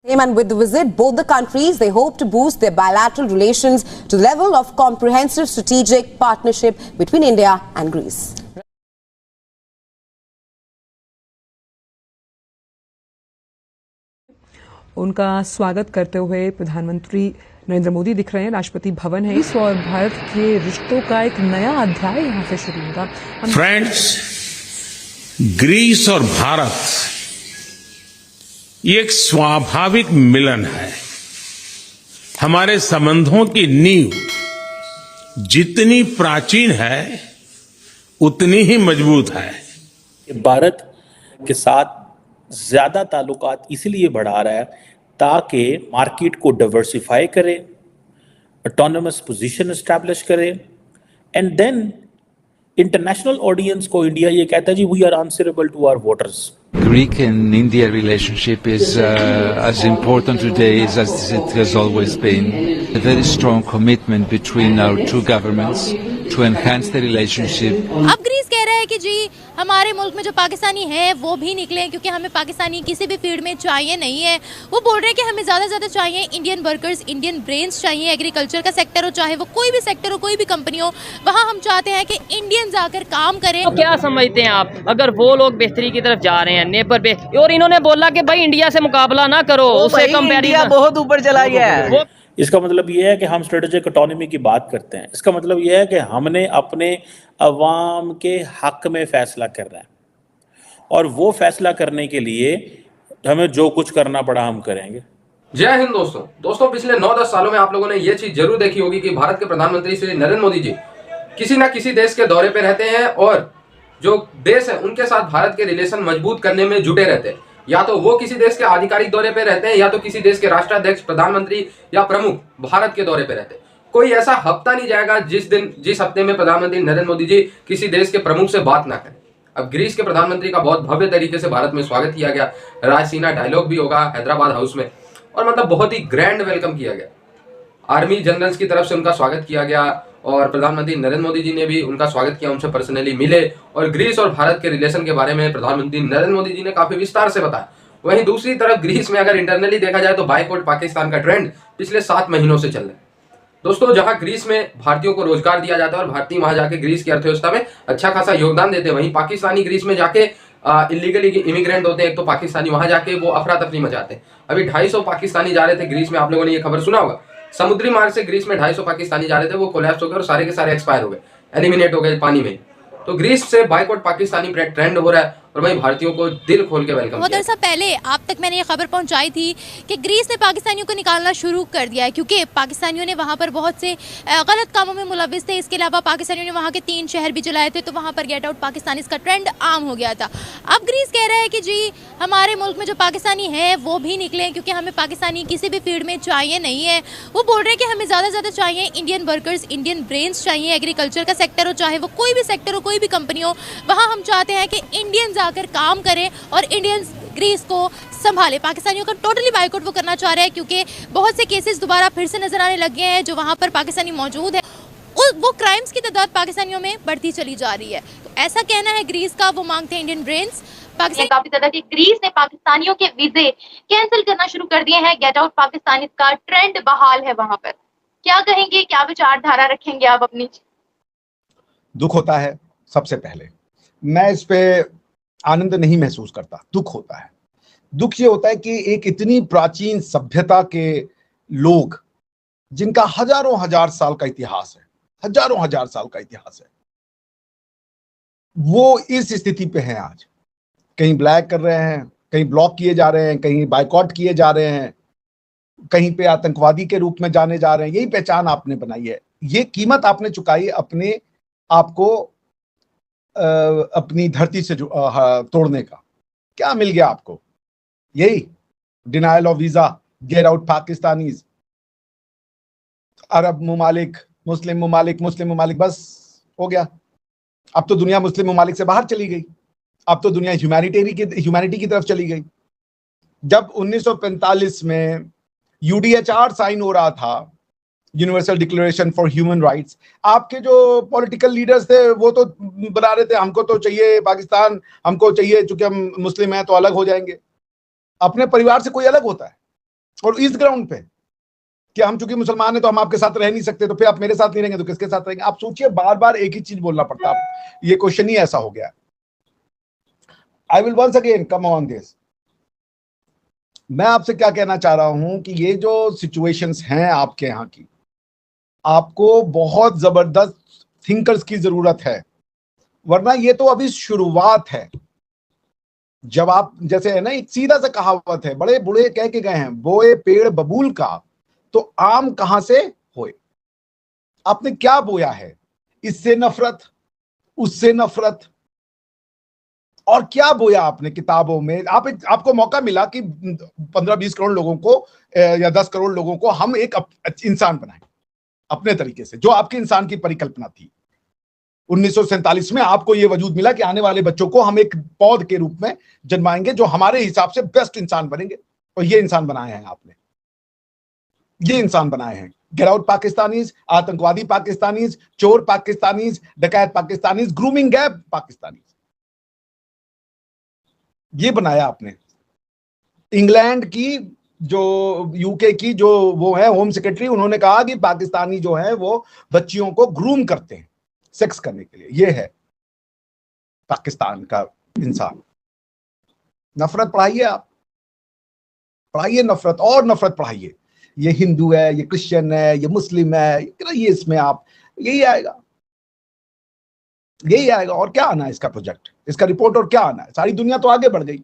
And with the visit, both the countries, they hope to boost their bilateral relations to the level of comprehensive strategic partnership between India and Greece. उनका स्वागत करते हुए प्रधानमंत्री नरेंद्र मोदी दिख रहे हैं। राष्ट्रपति भवन है इस और भारत के रिश्तों का एक नया अध्याय यहां से शुरू होगा। फ्रेंड्स, ग्रीस और भारत ये एक स्वाभाविक मिलन है। हमारे संबंधों की नींव जितनी प्राचीन है उतनी ही मजबूत है। भारत के साथ ज्यादा ताल्लुकात इसलिए बढ़ा रहा है ताकि मार्केट को डाइवर्सिफाई करे, ऑटोनमस पोजीशन एस्टैब्लिश करे, एंड देन इंटरनेशनल ऑडियंस को इंडिया ये कहता है जी we are answerable to our voters. Greek and India relationship is as important today as it has always been. A very strong commitment between our two governments to enhance the relationship. अब Greece कह रहा है कि जी हमारे मुल्क में जो पाकिस्तानी हैं वो भी निकले, क्योंकि हमें पाकिस्तानी किसी भी फील्ड में चाहिए नहीं है। वो बोल रहे हैं कि हमें ज़्यादा से ज़्यादा चाहिए इंडियन वर्कर्स, इंडियन ब्रेन्स चाहिए। एग्रीकल्चर का सेक्टर हो, चाहे वो कोई भी सेक्टर हो, कोई भी कंपनी हो, वहाँ हम चाहते हैं कि इंडियंस आकर काम करें। तो क्या समझते हैं आप, अगर वो लोग बेहतरी की तरफ जा रहे हैं नेबर पे, और इन्होंने बोला कि भाई इंडिया से मुकाबला ना करो, उससे कंपैरिजन बहुत ऊपर चला गया है। इसका मतलब ये है कि हम स्ट्रेटेजिक इकोनॉमी की बात करते हैं। इसका मतलब ये है कि हमने अपने अवाम के हक में फैसला करना है, और वो फैसला करने के लिए हमें जो कुछ करना पड़ा हम करेंगे। जय हिंद दोस्तों, पिछले 9-10 सालों में आप लोगों ने ये चीज जरूर देखी होगी कि भारत के प्रधानमंत्री श्री नरेंद्र मोदी जी किसी ना किसी देश के दौरे पे रहते हैं और जो देश है उनके साथ भारत के रिलेशन मजबूत करने में जुटे रहते हैं। या तो वो किसी देश के आधिकारिक दौरे पे रहते हैं या तो किसी देश के राष्ट्राध्यक्ष, प्रधानमंत्री या प्रमुख भारत के दौरे पे रहते हैं। कोई ऐसा हफ्ता नहीं जाएगा जिस हफ्ते में प्रधानमंत्री नरेंद्र मोदी जी किसी देश के प्रमुख से बात ना करें। अब ग्रीस के प्रधानमंत्री का बहुत भव्य तरीके से भारत में स्वागत किया गया। रायसीना डायलॉग भी होगा हैदराबाद हाउस में, और मतलब बहुत ही ग्रैंड वेलकम किया गया। आर्मी जनरल्स की तरफ से उनका स्वागत किया गया और प्रधानमंत्री नरेंद्र मोदी जी ने भी उनका स्वागत किया, उनसे पर्सनली मिले और ग्रीस और भारत के रिलेशन के बारे में प्रधानमंत्री नरेंद्र मोदी जी ने काफी विस्तार से बताया। वहीं दूसरी तरफ ग्रीस में अगर इंटरनली देखा जाए तो बायकॉट पाकिस्तान का ट्रेंड पिछले 7 महीनों से चल रहा है। दोस्तों, जहां ग्रीस में भारतीयों को रोजगार दिया जाता है और भारतीय वहां जाके ग्रीस की अर्थव्यवस्था में अच्छा खासा योगदान देते हैं, वहीं पाकिस्तानी ग्रीस में जाके इलीगली इमिग्रेंट होते हैं। एक तो पाकिस्तानी वहां जाके वो अफरा तफरी मचाते हैं। अभी 250 पाकिस्तानी जा रहे थे ग्रीस में, आप लोगों ने ये खबर सुना होगा। समुद्री मार्ग से ग्रीस में 250 पाकिस्तानी जा रहे थे, वो कोलैप्स हो गए और सारे के सारे एक्सपायर हो गए, एलिमिनेट हो गए पानी में। तो ग्रीस से बायकॉट पाकिस्तानी ट्रेंड हो रहा है और वहीं भारतीयों को दिल खोल के वेलकम। बहुत अरसा पहले आप तक मैंने ये खबर पहुंचाई थी कि ग्रीस ने पाकिस्तानियों को निकालना शुरू कर दिया है, क्योंकि पाकिस्तानियों ने वहां पर बहुत से गलत कामों में मुलविस थे। इसके अलावा पाकिस्तानियों ने वहां के 3 शहर भी जलाए थे, तो वहां पर गेट आउट पाकिस्तानी का ट्रेंड आम हो गया था। अब ग्रीस कह रहा है कि जी हमारे मुल्क में जो पाकिस्तानी हैं वो भी निकले, क्योंकि हमें पाकिस्तानी किसी भी फील्ड में चाहिए नहीं है। वो बोल रहे हैं कि हमें ज़्यादा से ज़्यादा चाहिए इंडियन वर्कर्स, इंडियन ब्रेन्स चाहिए। एग्रीकल्चर का सेक्टर हो, चाहे वो कोई भी सेक्टर हो, कोई भी कंपनी हो, वहाँ हम चाहते हैं कि इंडियंस आकर काम करें और इंडियंस ग्रीस को संभाले। पाकिस्तानियों का टोटली बायकॉट वो करना चाह रहे हैं, क्योंकि बहुत से केसेस दोबारा फिर से नजर आने लग गए हैं जो वहाँ पर पाकिस्तानी मौजूद है। वो क्राइम्स की तादाद पाकिस्तानियों में बढ़ती चली जा रही है। तो ऐसा कहना है ग्रीस का, वो मांगते हैं इंडियन ब्रेन्स। पाकिस्तान काफी ज्यादा कि ग्रीस ने पाकिस्तानियों के वीजे कैंसिल करना शुरू कर दिए हैं। गेट आउट पाकिस्तानी का ट्रेंड बहाल है वहां पर। क्या कहेंगे, क्या विचारधारा रखेंगे आप अपनी? दुख होता है। सबसे पहले मैं इस पे आनंद नहीं महसूस करता, दुख होता है। दुख ये होता है कि एक इतनी प्राचीन सभ्यता के लोग जिनका हजारों हजार साल का इतिहास है, हजारों हजार साल का इतिहास है, वो इस स्थिति पे हैं आज। कहीं ब्लैक कर रहे हैं, कहीं ब्लॉक किए जा रहे हैं, कहीं बायकॉट किए जा रहे हैं, कहीं पे आतंकवादी के रूप में जाने जा रहे हैं। यही पहचान आपने बनाई है, ये कीमत आपने चुकाई अपने आपको अपनी धरती से तोड़ने का। क्या मिल गया आपको? यही denial of visa, get out Pakistanis, अरब ममालिक, मुस्लिम ममालिक, बस हो गया। अब तो दुनिया मुस्लिम ममालिक से बाहर चली गई, अब तो दुनिया ह्यूमैनिटी की तरफ चली गई। जब 1945 में यूडीएचआर साइन हो रहा था, universal declaration for human rights, आपके जो पॉलिटिकल लीडर्स थे वो तो बना रहे थे हमको तो चाहिए पाकिस्तान, हमको चाहिए, चूंकि हम मुस्लिम हैं तो अलग हो जाएंगे। अपने परिवार से कोई अलग होता है? और इस ग्राउंड पे कि हम चूंकि मुसलमान हैं तो हम आपके साथ रह नहीं सकते, तो फिर आप मेरे साथ नहीं रहेंगे तो किसके साथ रहेंगे? आप सोचिए, बार बार एक ही चीज बोलना पड़ता है। ये क्वेश्चन ही ऐसा हो गया। I will once again come on this. मैं आपसे क्या कहना चाह रहा हूं कि ये जो सिचुएशंस हैं आपके यहाँ की, आपको बहुत जबरदस्त थिंकर्स की जरूरत है, वरना ये तो अभी शुरुआत है। जब आप, जैसे है ना, एक सीधा सा कहावत है, बड़े बूढ़े कह के गए हैं, बोए पेड़ बबूल का तो आम कहां से होए। आपने क्या बोया है? इससे नफरत, उससे नफरत, और क्या बोया आपने किताबों में? आपको मौका मिला कि 15-20 करोड़ लोगों को या 10 करोड़ लोगों को हम एक इंसान बनाएं अपने तरीके से, जो आपके इंसान की परिकल्पना थी। 1947 में आपको यह वजूद मिला कि आने वाले बच्चों को हम एक पौध के रूप में जन्माएंगे जो हमारे हिसाब से बेस्ट इंसान बनेंगे, और ये इंसान बनाए हैं आपने। ये इंसान बनाए हैं गिराउट पाकिस्तानीज, आतंकवादी पाकिस्तानीज, चोर पाकिस्तानीज, डकैत पाकिस्तानीज, ग्रूमिंग गैप पाकिस्तानीज, ये बनाया आपने। इंग्लैंड की जो, यूके की जो वो है होम सेक्रेटरी, उन्होंने कहा कि पाकिस्तानी जो है वो बच्चियों को ग्रूम करते हैं सेक्स करने के लिए। ये है पाकिस्तान का इंसान। नफरत पढ़ाइए, आप पढ़ाइए नफरत, और नफरत पढ़ाइए। ये हिंदू है, ये क्रिश्चियन है, ये मुस्लिम है, ये इसमें आप, यही आएगा, यही आएगा। और क्या आना है इसका प्रोजेक्ट, इसका रिपोर्ट, और क्या आना है? सारी दुनिया तो आगे बढ़ गई,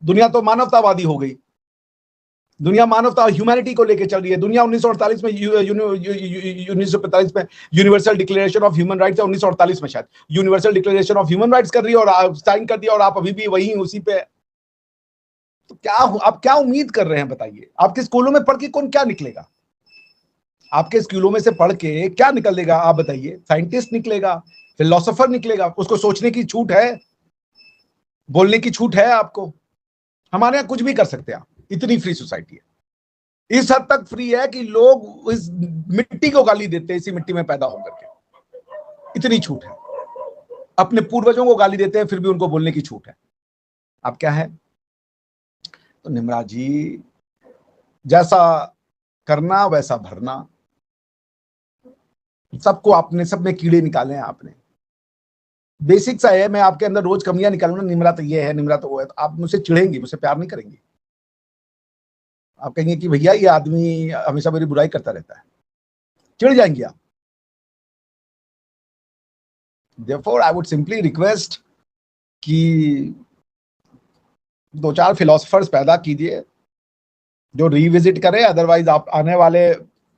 दुनिया तो मानवतावादी हो गई, दुनिया मानवता ह्यूमैनिटी को लेकर चल रही है। दुनिया 1948 में 1945 में universal declaration of human rights है, 1948 में शायद universal declaration of human rights कर रही है, और साइन कर दिया, और आप अभी भी वही उसी पे। तो क्या आप क्या उम्मीद कर रहे हैं बताइए? आपके स्कूलों में पढ़ के कौन क्या निकलेगा? आपके स्कूलों में से पढ़ के क्या निकलेगा आप बताइए? साइंटिस्ट निकलेगा, फिलोसोफर निकलेगा, उसको सोचने की छूट है, बोलने की छूट है आपको। हमारे यहाँ कुछ भी कर सकते हैं आप, इतनी फ्री सोसाइटी है। इस हद तक फ्री है कि लोग इस मिट्टी को गाली देते हैं, इसी मिट्टी में पैदा होकर के, इतनी छूट है। अपने पूर्वजों को गाली देते हैं, फिर भी उनको बोलने की छूट है। अब क्या है? तो निमरा जी, जैसा करना वैसा भरना, सबको आपने, सब में कीड़े निकाले हैं आपने। बेसिक सा है, मैं आपके अंदर रोज कमियां निकालूंगा, निमरा तो ये है, निमरा तो वो है, तो आप मुझसे चिढ़ेंगे, मुझसे प्यार नहीं करेंगे। आप कहेंगे कि भैया ये आदमी हमेशा मेरी बुराई करता रहता है, चिढ़ जाएंगे आप। Therefore, I would simply request कि 2-4 फिलोसफर्स पैदा कीजिए जो रिविजिट करें, अदरवाइज आप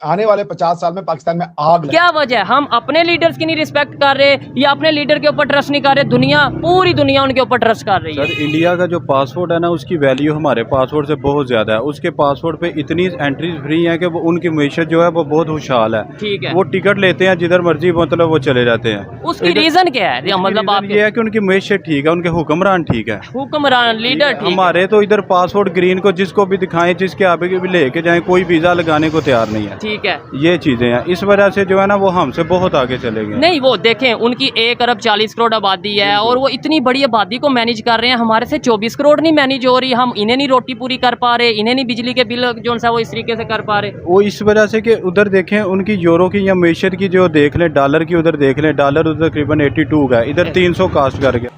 आने वाले 50 साल में पाकिस्तान में आग क्या वजह है? हम अपने लीडर्स की नहीं रिस्पेक्ट कर रहे, या अपने लीडर के ऊपर ट्रस्ट नहीं कर रहे? दुनिया, पूरी दुनिया उनके ऊपर ट्रस्ट कर रही है। सर, इंडिया का जो पासपोर्ट है ना, उसकी वैल्यू हमारे पासपोर्ट से बहुत ज्यादा है। उसके पासपोर्ट पे इतनी एंट्रीज फ्री हैं कि वो, उनकी मैशत जो है वो बहुत खुशहाल है। ठीक है, वो टिकट लेते हैं जिधर मर्जी, मतलब वो चले जाते हैं। उसकी रीजन क्या है? मतलब आप ये है कि उनकी मैशत ठीक है, उनके हुक्मरान ठीक है, हुक्मरान लीडर ठीक। हमारे तो इधर पासपोर्ट ग्रीन को जिसको भी दिखाएं, जिसके आगे भी लेके जाएं, कोई वीजा लगाने को तैयार नहीं है। ठीक है, ये चीजें हैं, इस वजह से जो है ना वो हमसे बहुत आगे चले गए। नहीं, वो देखें, उनकी 1 अरब 40 करोड़ आबादी है, और वो इतनी बड़ी आबादी को मैनेज कर रहे हैं। हमारे से 24 करोड़ नहीं मैनेज हो रही, हम इन्हें नहीं रोटी पूरी कर पा रहे, इन्हें नहीं बिजली के बिल जो है वो इस तरीके से कर पा रहे। वो इस वजह से कि उधर देखें, उनकी यूरो की या मैशत की जो देख लें, डॉलर की उधर देख लें, डॉलर उधर तकरीबन 82 का है, इधर 300 कास्ट कर गया।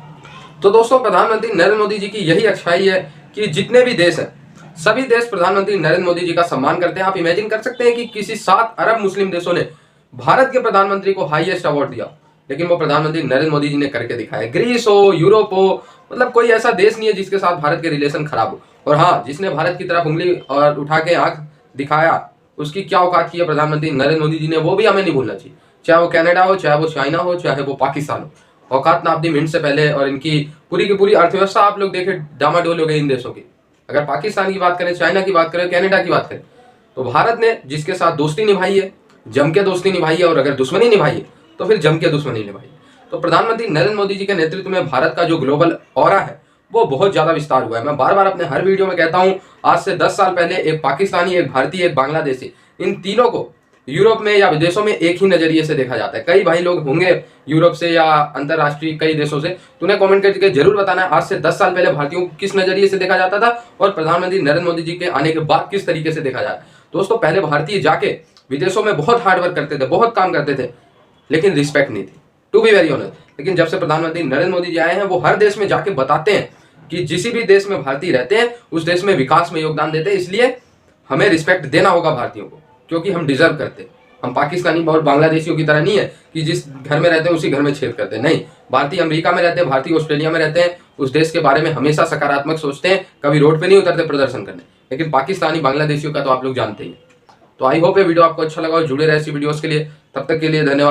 तो दोस्तों, प्रधानमंत्री नरेंद्र मोदी जी की यही अच्छाई है कि जितने भी देश हैं, सभी देश प्रधानमंत्री नरेंद्र मोदी जी का सम्मान करते हैं। आप इमेजिन कर सकते हैं कि किसी 7 अरब मुस्लिम देशों ने भारत के प्रधानमंत्री को हाईएस्ट अवार्ड दिया, लेकिन वो प्रधानमंत्री नरेंद्र मोदी जी ने करके दिखाया। ग्रीस हो, यूरोप हो, मतलब कोई ऐसा देश नहीं है जिसके साथ भारत के रिलेशन खराब हो। और हाँ, जिसने भारत की तरफ उंगली और उठा के आंख दिखाया, उसकी क्या औकात की है प्रधानमंत्री नरेंद्र मोदी जी ने, वो भी हमें नहीं भूलना चाहिए। चाहे वो कनाडा हो, चाहे वो चाइना हो, चाहे वो पाकिस्तान हो। औकात नाप दी मिनट से पहले, और इनकी पूरी की पूरी अर्थव्यवस्था आप लोग देखे डामाडोल हो गई इन देशों की। अगर पाकिस्तान की बात करें, चाइना की बात करें, कनाडा की बात करें, तो भारत ने जिसके साथ दोस्ती निभाई है, जम के दोस्ती निभाई है, और अगर दुश्मनी निभाई है तो फिर जम के दुश्मनी निभाई है। तो प्रधानमंत्री नरेंद्र मोदी जी के नेतृत्व में भारत का जो ग्लोबल ऑरा है वो बहुत ज्यादा विस्तार हुआ है। मैं बार बार अपने हर वीडियो में कहता हूं, आज से 10 साल पहले एक पाकिस्तानी, एक भारतीय, एक बांग्लादेशी, इन तीनों को यूरोप में या विदेशों में एक ही नजरिए से देखा जाता है। कई भाई लोग होंगे यूरोप से या अंतरराष्ट्रीय कई देशों से, तो उन्हें कमेंट करके जरूर बताना है आज से 10 साल पहले भारतीयों को किस नजरिए से देखा जाता था और प्रधानमंत्री नरेंद्र मोदी जी के आने के बाद किस तरीके से देखा जाता है। दोस्तों, पहले भारतीय जाके विदेशों में बहुत हार्डवर्क करते थे, बहुत काम करते थे, लेकिन रिस्पेक्ट नहीं थी, टू बी वेरी ऑनेस्ट। लेकिन जब से प्रधानमंत्री नरेंद्र मोदी जी आए हैं, वो हर देश में जाके बताते हैं कि जिस भी देश में भारतीय रहते हैं उस देश में विकास में योगदान देते हैं, इसलिए हमें रिस्पेक्ट देना होगा भारतीयों को, क्योंकि हम डिजर्व करते हैं। हम पाकिस्तानी और बांग्लादेशियों की तरह नहीं है कि जिस घर में रहते हैं उसी घर में छेद करते हैं। नहीं, भारतीय अमेरिका में रहते हैं, भारतीय ऑस्ट्रेलिया में रहते हैं, उस देश के बारे में हमेशा सकारात्मक सोचते हैं, कभी रोड पे नहीं उतरते प्रदर्शन करने। लेकिन पाकिस्तानी बांग्लादेशियों का तो आप लोग जानते ही हैं। तो आई होप ये वीडियो आपको अच्छा लगा और जुड़े रहे ऐसी वीडियोस के लिए। तब तक के लिए धन्यवाद।